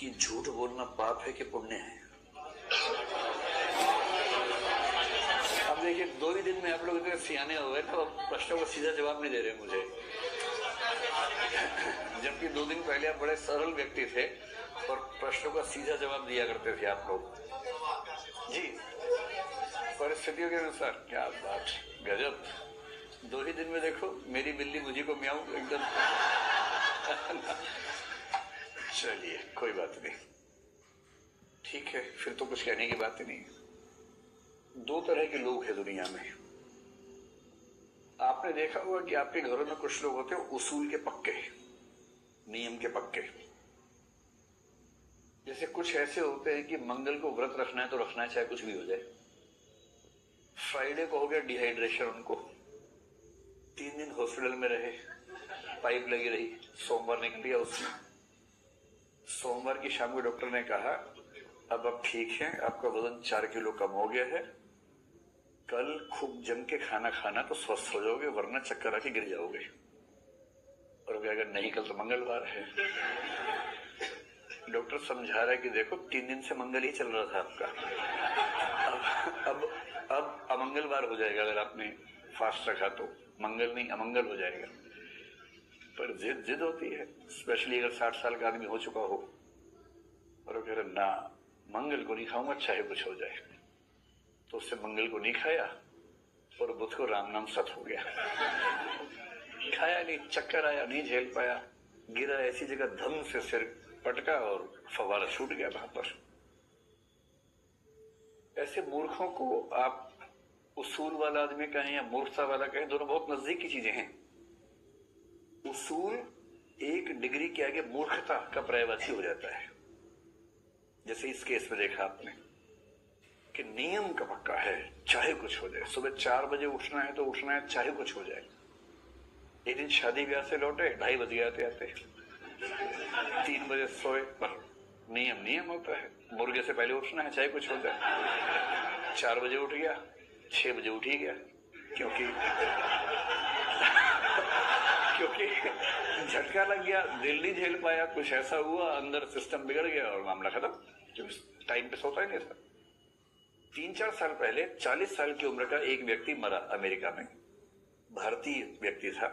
कि झूठ बोलना पाप है कि पुण्य है। अब देखिए, 2 ही दिन में आप लोग इतने सियाने हो गए तो प्रश्नों का सीधा जवाब नहीं दे रहे मुझे, जबकि 2 दिन पहले आप बड़े सरल व्यक्ति थे और प्रश्नों का सीधा जवाब दिया करते थे आप लोग जी, परिस्थितियों के अनुसार। क्या बात, गजब। 2 ही दिन में देखो, मेरी बिल्ली मुझे को म्याऊं एकदम। चलिए, कोई बात नहीं, ठीक है, फिर तो कुछ कहने की बात ही नहीं। 2 तरह के लोग हैं दुनिया में। आपने देखा होगा कि आपके घरों में कुछ लोग होते हैं उसूल के पक्के, नियम के पक्के। जैसे कुछ ऐसे होते हैं कि मंगल को व्रत रखना है तो रखना है, चाहे कुछ भी हो जाए। फ्राइडे को हो गया डिहाइड्रेशन, उनको 3 दिन हॉस्पिटल में रहे, पाइप लगी रही, सोमवार निकल गया उसमें। सोमवार की शाम को डॉक्टर ने कहा अब आप ठीक हैं, आपका वजन 4 किलो कम हो गया है, कल खूब जम के खाना खाना तो स्वस्थ हो जाओगे, वरना चक्कर आके गिर जाओगे। और अगर नहीं, कल तो मंगलवार है। डॉक्टर समझा रहा है कि देखो 3 दिन से मंगल ही चल रहा था आपका, अब अमंगलवार हो जाएगा अगर आपने फास्ट रखा तो, मंगल नहीं अमंगल हो जाएगा। पर जिद होती है, स्पेशली अगर 60 साल का आदमी हो चुका हो और अगर ना मंगल को नहीं खाऊंगा चाहे कुछ हो जाए, तो उससे मंगल को नहीं खाया और बुध को राम नाम सत हो गया। खाया नहीं, चक्कर आया, नहीं झेल पाया, गिरा ऐसी जगह, धम से सिर पटका और फवारा छूट गया वहां पर। ऐसे मूर्खों को आप उसूल वाला आदमी कहें या मूर्खता वाला कहें, दोनों बहुत नजदीक की चीजें हैं। उसूल 1 डिग्री के आगे मूर्खता का पर्यायवाची हो जाता है। जैसे इस केस में देखा आपने कि नियम का पक्का है, चाहे कुछ हो जाए। सुबह 4 बजे उठना है तो उठना है, चाहे कुछ हो जाए। एक दिन शादी ब्याह से लौटे, 2:30 बज गए आते आते, 3 बजे सोए, पर नियम होता है, मुर्गे से पहले उठना है चाहे कुछ हो जाए। 4 बजे उठ गया, 6 बजे उठ ही गया, क्योंकि झटका लग गया, दिल नहीं झेल पाया, कुछ ऐसा हुआ, अंदर सिस्टम बिगड़ गया और मामला खत्म, क्योंकि टाइम पे सोता ही नहीं था। 3-4 साल पहले 40 साल की उम्र का एक व्यक्ति मरा अमेरिका में, भारतीय व्यक्ति था,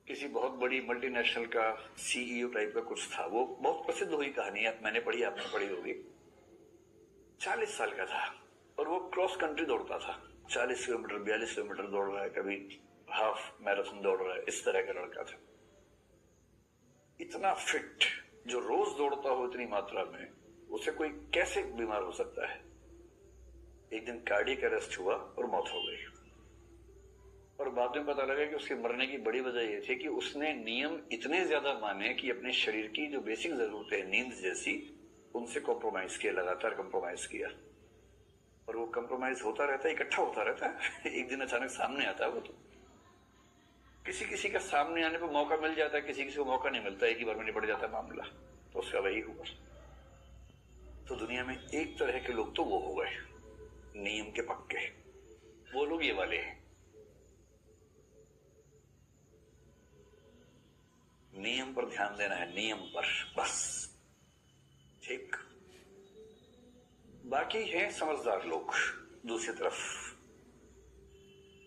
किसी बहुत बड़ी मल्टीनेशनल का सीईओ टाइप का कुछ था। वो बहुत प्रसिद्ध हुई कहानी है, मैंने पढ़ी, आपने पढ़ी होगी। 40 साल का था और वो क्रॉस कंट्री दौड़ता था, 40 किलोमीटर 42 किलोमीटर दौड़ रहा है, कभी हाफ मैराथन दौड़ रहा है, इस तरह का लड़का था। इतना फिट, जो रोज दौड़ता हो इतनी मात्रा में, उसे कोई कैसे बीमार हो सकता है। एक दिन कार्डियक अरेस्ट हुआ और मौत हो गई। और बाद में पता लगा कि उसके मरने की बड़ी वजह यह थी कि उसने नियम इतने ज्यादा माने कि अपने शरीर की जो बेसिक जरूरतें हैं, नींद जैसी, उनसे कॉम्प्रोमाइज किया, लगातार कॉम्प्रोमाइज किया। और वो कॉम्प्रोमाइज होता रहता है, इकट्ठा होता रहता है। एक दिन अचानक सामने आता है वो तो। किसी का सामने आने पर मौका मिल जाता है, किसी को मौका नहीं मिलता, एक ही बार में निपट जाता है मामला। तो उसका वही हुआ। तो दुनिया में एक तरह के लोग तो वो हो गए नियम के पक्के, वो लोग ये वाले हैं। नियम पर ध्यान देना है, नियम पर बस, ठीक। बाकी हैं समझदार लोग दूसरी तरफ।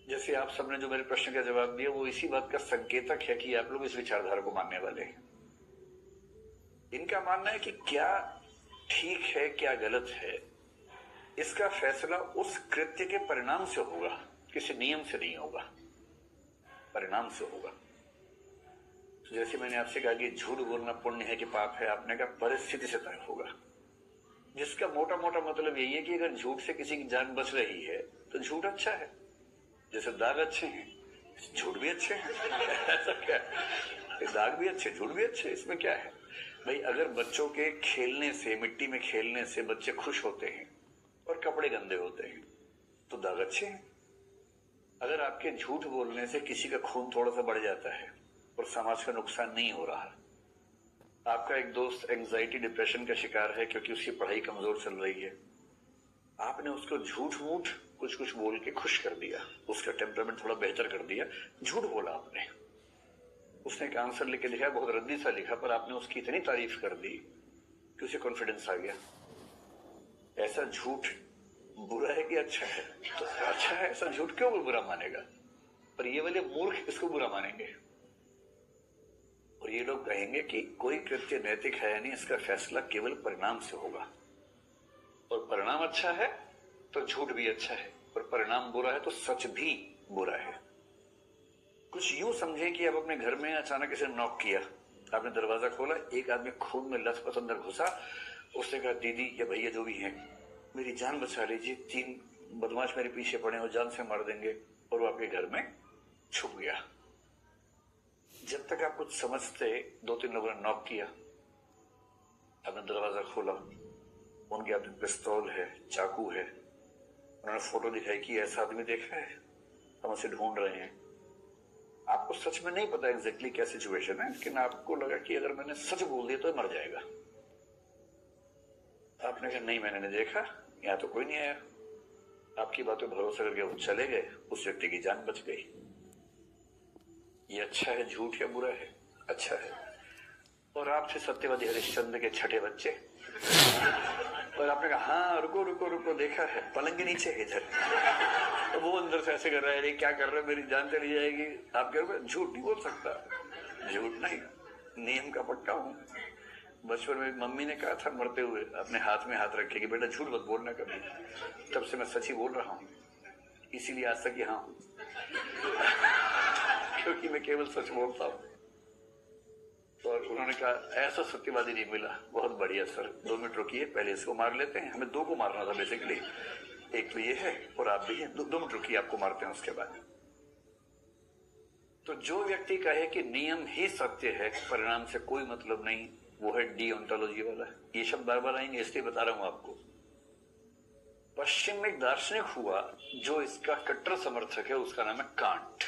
जैसे आप सबने जो मेरे प्रश्न का जवाब दिया, वो इसी बात का संकेतक है कि आप लोग इस विचारधारा को मानने वाले हैं। इनका मानना है कि क्या ठीक है क्या गलत है, इसका फैसला उस कृत्य के परिणाम से होगा, किसी नियम से नहीं होगा, परिणाम से होगा। तो जैसे मैंने आपसे कहा कि झूठ बोलना पुण्य है कि पाप है, आपने कहा परिस्थिति से तय होगा, जिसका मोटा मोटा मतलब यही है कि अगर झूठ से किसी की जान बच रही है तो झूठ अच्छा है। जैसे दाग अच्छे हैं, झूठ भी अच्छे हैं। ऐसा क्या है, दाग भी अच्छे, झूठ भी अच्छे, इसमें क्या है भाई। अगर बच्चों के खेलने से, मिट्टी में खेलने से बच्चे खुश होते हैं और कपड़े गंदे होते हैं तो दाग अच्छे हैं। अगर आपके झूठ बोलने से किसी का खून थोड़ा सा बढ़ जाता है और समाज का नुकसान नहीं हो रहा, आपका एक दोस्त एंजाइटी डिप्रेशन का शिकार है क्योंकि उसकी पढ़ाई कमजोर चल रही है, आपने उसको झूठ मूठ कुछ कुछ बोल के खुश कर दिया, उसका टेम्परामेंट थोड़ा बेहतर कर दिया, झूठ बोला आपने। उसने एक आंसर लिख के लिखा, बहुत रद्दी सा लिखा, पर आपने उसकी इतनी तारीफ कर दी कि उसे कॉन्फिडेंस आ गया। ऐसा झूठ बुरा है कि अच्छा है? तो अच्छा है, ऐसा झूठ क्यों कोई बुरा मानेगा? पर ये वाले मूर्ख इसको बुरा मानेंगे और ये लोग कहेंगे कि कोई कृत्य नैतिक है या नहीं, इसका फैसला केवल परिणाम से होगा। और परिणाम अच्छा है तो झूठ भी अच्छा है, और परिणाम बुरा है तो सच भी बुरा है। कुछ यूं समझे कि आप अपने घर में अचानक इसे नॉक किया, आपने दरवाजा खोला, एक आदमी खून में लथपथ अंदर घुसा, उसने कहा दीदी या भैया जो भी हैं, मेरी जान बचा लीजिए, 3 बदमाश मेरे पीछे पड़े और जान से मार देंगे, और वो आपके घर में छुप गया। जब तक आप कुछ समझते, 2-3 लोगों ने नॉक किया, आपने दरवाजा खोला, उनके हाथ में पिस्तौल है, चाकू है, उन्होंने फोटो दिखाई कि ऐसा आदमी देखा है, हम उसे ढूंढ रहे हैं। आपको सच में नहीं पता एग्जैक्टली क्या सिचुएशन है, लेकिन आपको लगा कि अगर मैंने सच बोल दिया तो मर जाएगा। आपने कहा नहीं मैंने नहीं देखा, यहां तो कोई नहीं आया। आपकी बात पे भरोसा करके वो चले गए, उस व्यक्ति की जान बच गई। ये अच्छा है झूठ या बुरा है? अच्छा है। और आपसे सत्यवादी हरिश्चंद्र के छठे बच्चे, और आपने कहा हाँ रुको रुको रुको, देखा है पलंग के नीचे है इधर। तो वो अंदर से ऐसे कर रहा है, क्या कर रहे, मेरी जान चली जाएगी। आप कह रहे झूठ नहीं बोल सकता, झूठ नहीं, नियम का पक्का हूं। बचपन में मम्मी ने कहा था मरते हुए अपने हाथ में हाथ रखे कि बेटा झूठ मत बोलना कभी, तब से मैं सच ही बोल रहा हूं, इसीलिए आज तक यहां हूं। क्योंकि मैं केवल सच बोलता हूं। और उन्होंने कहा ऐसा सत्यवादी नहीं मिला। बहुत बढ़िया सर, 2 मिनट रुकिए, पहले इसको मार लेते हैं, हमें 2 को मारना था बेसिकली, एक तो ये है और आप भी है, 2 मिनट रुकिए, आपको मारते हैं उसके बाद। तो जो व्यक्ति कहे कि नियम ही सत्य है, परिणाम से कोई मतलब नहीं, वो है डीओंटोलॉजी वाला। ये शब्द बार बार आएंगे इसलिए बता रहा हूं आपको। पश्चिम में एक दार्शनिक हुआ जो इसका कट्टर समर्थक है, उसका नाम है कांट।